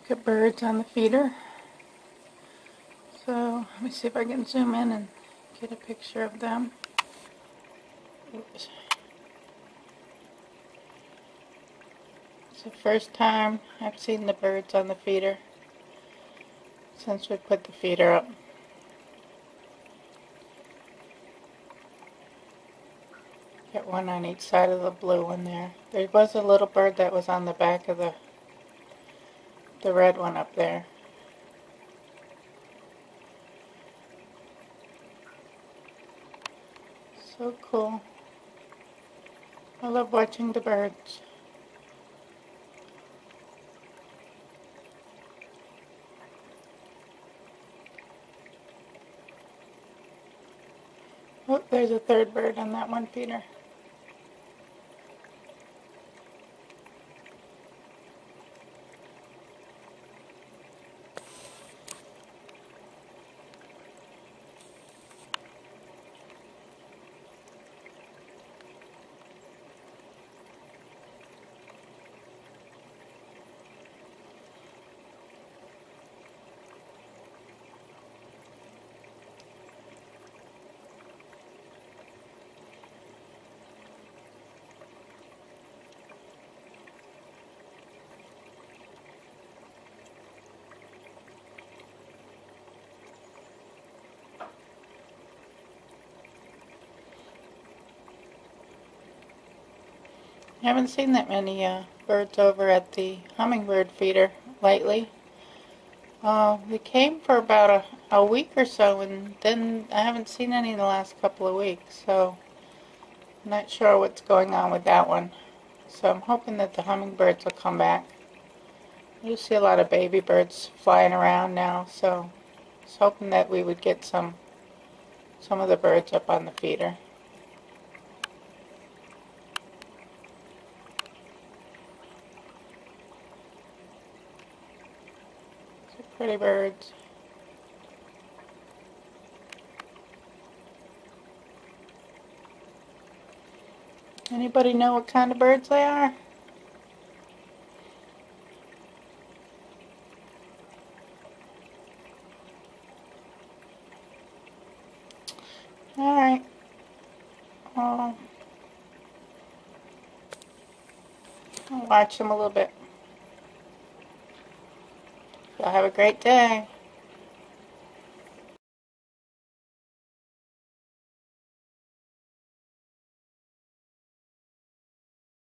Look at birds on the feeder. So let me see if I can zoom in and get a picture of them. Oops. It's the first time I've seen the birds on the feeder since we put the feeder up. Got one on each side of the blue one there. There was a little bird that was on the back of the red one up there. So cool. I love watching the birds. Oh, there's a third bird on that one feeder. I haven't seen that many birds over at the hummingbird feeder lately. They came for about a week or so, and then I haven't seen any in the last couple of weeks, so I'm not sure what's going on with that one. So I'm hoping that the hummingbirds will come back. You see a lot of baby birds flying around now, so I was hoping that we would get some of the birds up on the feeder. Pretty birds. Anybody know what kind of birds they are? Alright. I'll watch them a little bit. Y'all have a great day.